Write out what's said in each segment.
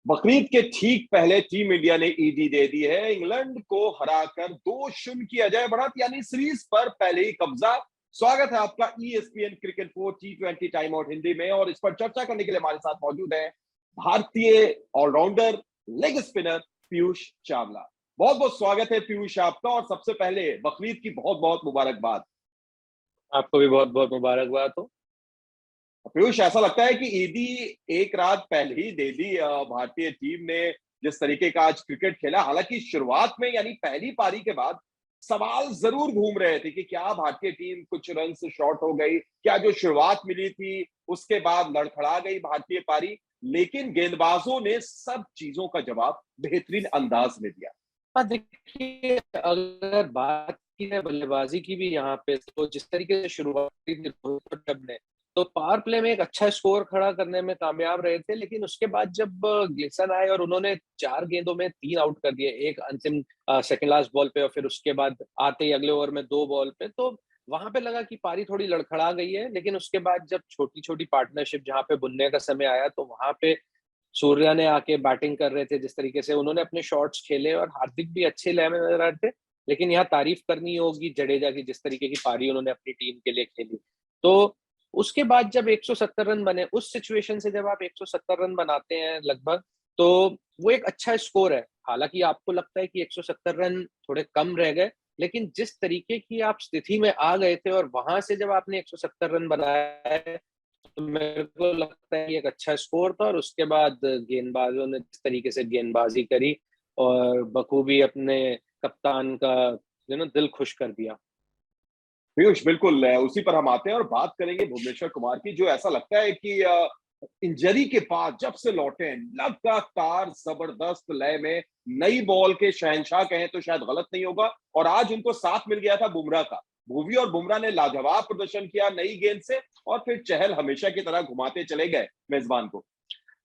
बकरीद के ठीक पहले टीम इंडिया ने ईडी दे दी है। इंग्लैंड को हराकर 2-0 की अजय बढ़त यानी सीरीज पर पहले ही कब्जा। स्वागत है आपका ESPN cricket 4 T20 time out Hindi में, और इस पर चर्चा करने के लिए हमारे साथ मौजूद है भारतीय all rounder leg spinner Piyush Chawla. बहुत बहुत स्वागत है पीयूष आपका, और सबसे पहले बकरीद की बहुत बहुत मुबारकबाद। आपको भी बहुत बहुत मुबारकबाद हो। पीयूष, ऐसा लगता है कि ईदी एक रात पहले ही दे दी भारतीय टीम ने, जिस तरीके का आज क्रिकेट खेला। हालांकि शुरुआत में यानी पहली पारी के बाद सवाल जरूर घूम रहे थे कि क्या भारतीय टीम कुछ रन से शॉर्ट हो गई, क्या जो शुरुआत मिली थी उसके बाद लड़खड़ा गई भारतीय पारी। लेकिन गेंदबाजों ने सब चीजों का जवाब बेहतरीन अंदाज में दिया। हाँ, देखिए, अगर बात की है बल्लेबाजी की भी यहाँ पे, तो जिस तरीके से शुरुआत की थी रोहित शर्मा ने, तो पावर प्ले में एक अच्छा स्कोर खड़ा करने में कामयाब रहे थे। लेकिन उसके बाद जब ग्लिसन आए और उन्होंने 4 गेंदों में 3 आउट कर दिए, एक अंतिम सेकंड लास्ट बॉल पे और फिर उसके बाद आते ही अगले ओवर में 2 बॉल पे, तो वहां पे लगा कि पारी थोड़ी लड़खड़ा गई है। लेकिन उसके बाद जब छोटी-छोटी पार्टनरशिप जहाँ पे बुनने का समय आया, तो वहां पे सूर्या ने आके बैटिंग कर रहे थे, जिस तरीके से उन्होंने अपने शॉट्स खेले और हार्दिक भी अच्छे लय में नजर आ रहे थे। लेकिन यहाँ तारीफ करनी होगी जडेजा की, जिस तरीके की पारी उन्होंने अपनी टीम के लिए खेली। तो उसके बाद जब 170 रन बने, उस सिचुएशन से जब आप 170 रन बनाते हैं लगभग, तो वो एक अच्छा स्कोर है। हालांकि आपको लगता है कि 170 रन थोड़े कम रह गए, लेकिन जिस तरीके की आप स्थिति में आ गए थे और वहां से जब आपने 170 रन बनाए, तो मेरे को लगता है कि एक अच्छा स्कोर था। और उसके बाद गेंदबाजों ने जिस तरीके से गेंदबाजी करी और बखूबी अपने कप्तान का दिल खुश कर दिया। पीयूष, बिल्कुल उसी पर हम आते हैं और बात करेंगे भुवनेश्वर कुमार की, जो ऐसा लगता है कि इंजरी के बाद जब से लौटे हैं, लगातार जबरदस्त लय में नई बॉल के शहंशाह कहें तो शायद गलत नहीं होगा। और आज उनको साथ मिल गया था बुमराह का। भुवी और बुमराह ने लाजवाब प्रदर्शन किया नई गेंद से, और फिर चहल हमेशा की तरह घुमाते चले गए मेजबान को।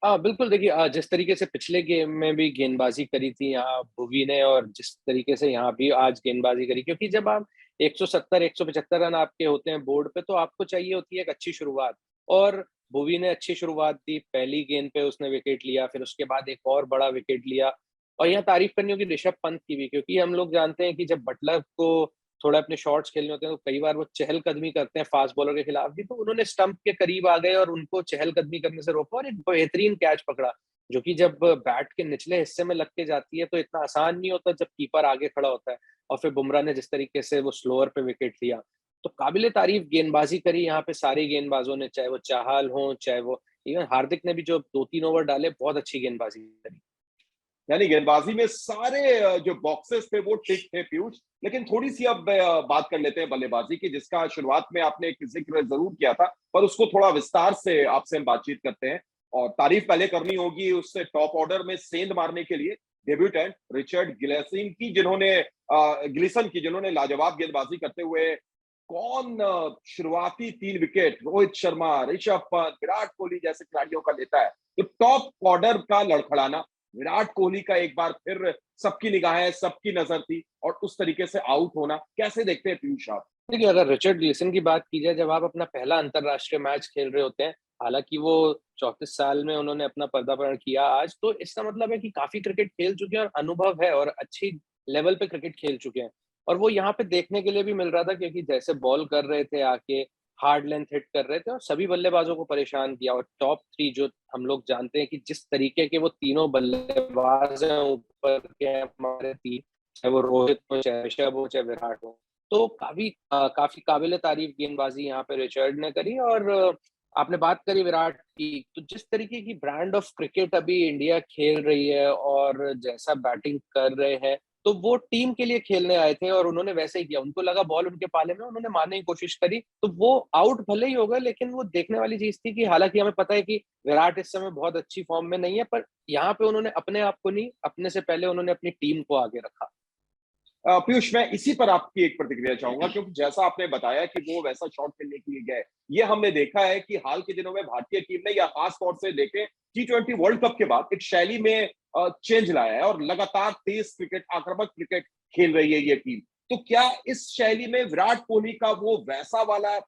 बिल्कुल, देखिए, जिस तरीके से पिछले गेम में भी गेंदबाजी करी थी यहाँ भुवी ने, और जिस तरीके से यहाँ भी आज गेंदबाजी करी, क्योंकि जब आप 170 175 रन आपके होते हैं बोर्ड पे, तो आपको चाहिए होती है एक अच्छी शुरुआत। और भुवी ने अच्छी शुरुआत दी, पहली गेंद पे उसने विकेट लिया, फिर उसके बाद एक और बड़ा विकेट लिया। और यहाँ तारीफ करनी होगी ऋषभ पंत की भी, क्योंकि हम लोग जानते हैं कि जब बटलर को थोड़ा अपने शॉट्स खेलने होते हैं, तो कई बार वो चहलकदमी करते हैं फास्ट बॉलर के खिलाफ भी। तो उन्होंने स्टंप के करीब आ गए और उनको चहलकदमी करने से रोका और एक बेहतरीन कैच पकड़ा, जो कि जब बैट के निचले हिस्से में लग के जाती है तो इतना आसान नहीं होता जब कीपर आगे खड़ा होता है। और फिर बुमराह ने जिस तरीके से वो स्लोअर पे विकेट लिया, तो काबिले तारीफ गेंदबाजी करी यहाँ पे सारे गेंदबाजों ने, चाहे वो चाहल हो, चाहे वो इवन हार्दिक ने भी जो 2-3 ओवर डाले, बहुत अच्छी गेंदबाजी करी। यानी गेंदबाजी में सारे जो बॉक्सेस थे वो टिक थे पीयूष। लेकिन थोड़ी सी अब बात कर लेते हैं बल्लेबाजी की, जिसका शुरुआत में आपने एक जिक्र जरूर किया था, पर उसको थोड़ा विस्तार से आपसे हम बातचीत करते हैं। और तारीफ पहले करनी होगी उससे टॉप ऑर्डर में सेंध मारने के लिए डेब्यूटेंट रिचर्ड गिलिसन की, जिन्होंने लाजवाब गेंदबाजी करते हुए कौन शुरुआती 3 विकेट रोहित शर्मा, ऋषभ पंत, विराट कोहली जैसे खिलाड़ियों का लेता है। तो टॉप ऑर्डर का लड़खड़ाना, विराट कोहली का एक बार फिर सबकी निगाहें, सबकी नजर थी, और उस तरीके से आउट होना कैसे देखते हैं पीयूष आप? देखिए, अगर रिचर्ड ग्लीसन की बात की जाए, जब आप अपना पहला अंतरराष्ट्रीय मैच खेल रहे होते हैं, हालांकि वो 34 साल में उन्होंने अपना पदार्पण किया आज, तो इसका मतलब है कि काफी क्रिकेट खेल चुके हैं और अनुभव है और अच्छी लेवल पे क्रिकेट खेल चुके हैं। और वो यहाँ पे देखने के लिए भी मिल रहा था, क्योंकि जैसे बॉल कर रहे थे आके, हार्ड लेंथ हिट कर रहे थे और सभी बल्लेबाजों को परेशान किया। और टॉप 3 जो हम लोग जानते हैं कि जिस तरीके के वो तीनों बल्लेबाज हैं ऊपर के हमारे तीन, चाहे वो रोहित हो, चाहे ऋषभ हो, चाहे विराट हो, तो काफ़ी काबिल-ए-तारीफ़ गेंदबाज़ी यहाँ पे रिचर्ड ने करी। और आपने बात करी विराट की, तो जिस तरीके की ब्रांड ऑफ क्रिकेट अभी इंडिया खेल रही है और जैसा बैटिंग कर रहे हैं, तो वो टीम के लिए खेलने आए थे और उन्होंने वैसे ही किया। उनको लगा बॉल उनके पाले में, उन्होंने मारने की कोशिश करी, तो वो आउट भले ही हो गए, लेकिन वो देखने वाली चीज़ थी कि हालाँकि हमें पता है कि विराट इस समय बहुत अच्छी फ़ॉर्म में नहीं है, पर यहाँ पे उन्होंने अपने आप को नहीं, अपने से पहले उन्होंने अपनी टीम को आगे रखा। पीयूष, मैं इसी पर आपकी एक प्रतिक्रिया चाहूंगा, क्योंकि जैसा आपने बताया कि वो वैसा शॉट खेलने के लिए गए, ये हमने देखा है कि हाल के दिनों में भारतीय टीम ने, या खास तौर से देखें T20 वर्ल्ड कप के बाद, एक शैली में चेंज लाया है और लगातार तेज क्रिकेट, आक्रामक क्रिकेट खेल रही है ये टीम। तो क्या इस शैली में विराट कोहली का वो वैसा वाला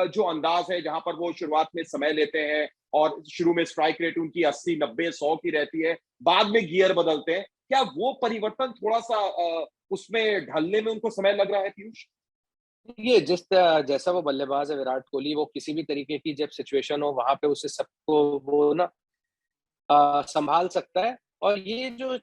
जो अंदाज है, जहां पर वो शुरुआत में समय लेते हैं, और शुरू में स्ट्राइक रेट उनकी 80, 90, 100 की रहती है, बाद में गियर बदलते हैं। क्या वो परिवर्तन थोड़ा-सा उसमें ढलने में उनको समय लग रहा है पीयूष? ये जैसा वो बल्लेबाज है विराट कोहली, वो किसी भी तरीके की जब सिचुएशन हो वहाँ पे उसे सबको वो ना सँभाल सकता है। और ये जो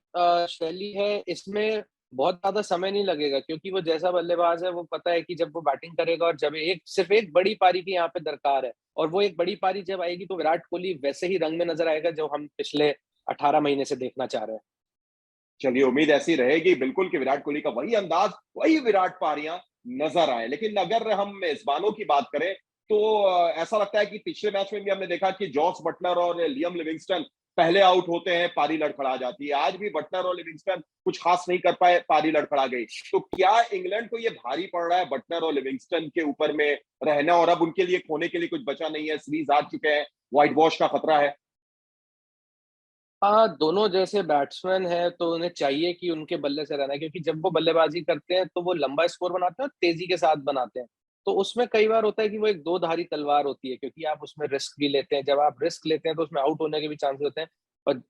शैली है इसमें बहुत ज़्यादा समय नहीं लगेगा, क्योंकि वो जैसा बल्लेबाज है वो पता है कि जब वो बैटिंग करेगा और जब सिर्फ़ एक बड़ी पारी की यहाँ पे दरकार है, और वो एक बड़ी पारी जब आएगी तो विराट कोहली वैसे ही रंग में नज़र आएगा जो हम पिछले 18 महीने से देखना चाह रहे हैं। चलिए, उम्मीद ऐसी रहेगी बिल्कुल कि विराट कोहली का वही अंदाज, वही विराट पारियां नजर आए। लेकिन अगर हम मेजबानों की बात करें तो ऐसा लगता है कि पिछले मैच में भी हमने देखा कि जॉस बटलर और लियम लिविंगस्टन पहले आउट होते हैं, पारी लड़खड़ा जाती है। आज भी बटलर और लिविंगस्टन कुछ खास नहीं कर पाए, पारी लड़खड़ा गई। तो क्या इंग्लैंड को ये भारी पड़ रहा है बटलर और लिविंगस्टन के ऊपर में रहना, और अब उनके लिए खोने के लिए कुछ बचा नहीं है, सीरीज हार चुके हैं, व्हाइट वॉश का खतरा है? हाँ, दोनों जैसे बैट्समैन हैं तो उन्हें चाहिए कि उनके बल्ले से रहना है, क्योंकि जब वो बल्लेबाज़ी करते हैं तो वो लंबा स्कोर बनाते हैं और तेज़ी के साथ बनाते हैं। तो उसमें कई बार होता है कि वो एक दो-धारी तलवार होती है, क्योंकि आप उसमें रिस्क भी लेते हैं। जब आप रिस्क लेते हैं तो उसमें आउट होने के भी चांसेस होते हैं। और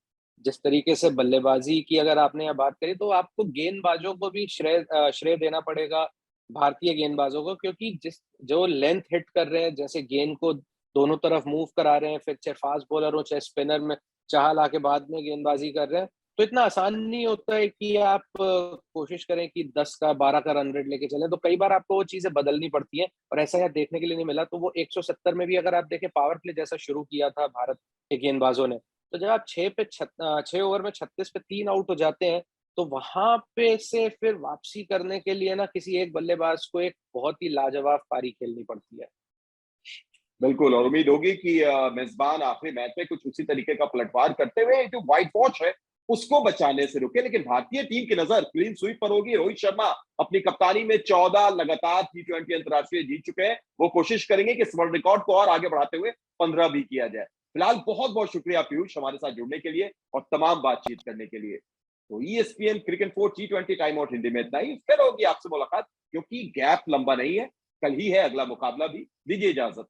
जिस तरीके से बल्लेबाज़ी की अगर आपने यहाँ बात करी, तो आपको गेंदबाजों को भी श्रेय देना पड़ेगा, भारतीय गेंदबाजों को, क्योंकि जो लेंथ हिट कर रहे हैं, जैसे गेंद को दोनों तरफ मूव करा रहे हैं, फिर चाहे फ़ास्ट बॉलर हो, चाहे स्पिनर में चाहल आके बाद में गेंदबाजी कर रहे हैं, तो इतना आसान नहीं होता है कि आप कोशिश करें कि 10 का 12 का रन रेट लेके चलें, तो कई बार आपको वो चीज़ें बदलनी पड़ती हैं, और ऐसा यहाँ देखने के लिए नहीं मिला। तो वो 170 में भी अगर आप देखें पावर प्ले जैसा शुरू किया था भारत के गेंदबाजों ने, तो जब आप 6 ओवर में 36 पे 3 आउट हो जाते हैं, तो वहाँ पे से फिर वापसी करने के लिए ना किसी एक बल्लेबाज को एक बहुत ही लाजवाब पारी खेलनी पड़ती है। बिल्कुल, और उम्मीद होगी कि मेज़बान आखिरी मैच में कुछ उसी तरीके का पलटवार करते हुए जो व्हाइट वॉश है, उसको बचाने से रुके। लेकिन भारतीय टीम की नज़र क्लीन स्वीप पर होगी। रोहित शर्मा अपनी कप्तानी में 14 लगातार टी20 अंतर्राष्ट्रीय जीत चुके हैं। वो कोशिश करेंगे कि इस वर्ल्ड रिकॉर्ड को और आगे बढ़ाते हुए 15 भी किया जाए। फिलहाल बहुत-बहुत शुक्रिया पीयूष हमारे साथ जुड़ने के लिए और तमाम बातचीत करने के लिए। तो ईएसपीएन क्रिकेट 4 टी20 टाइम आउट हिंदी में इतना ही। फिर होगी आपसे मुलाकात, क्योंकि गैप लंबा नहीं है। कल ही है अगला मुकाबला भी। दीजिए इजाज़त।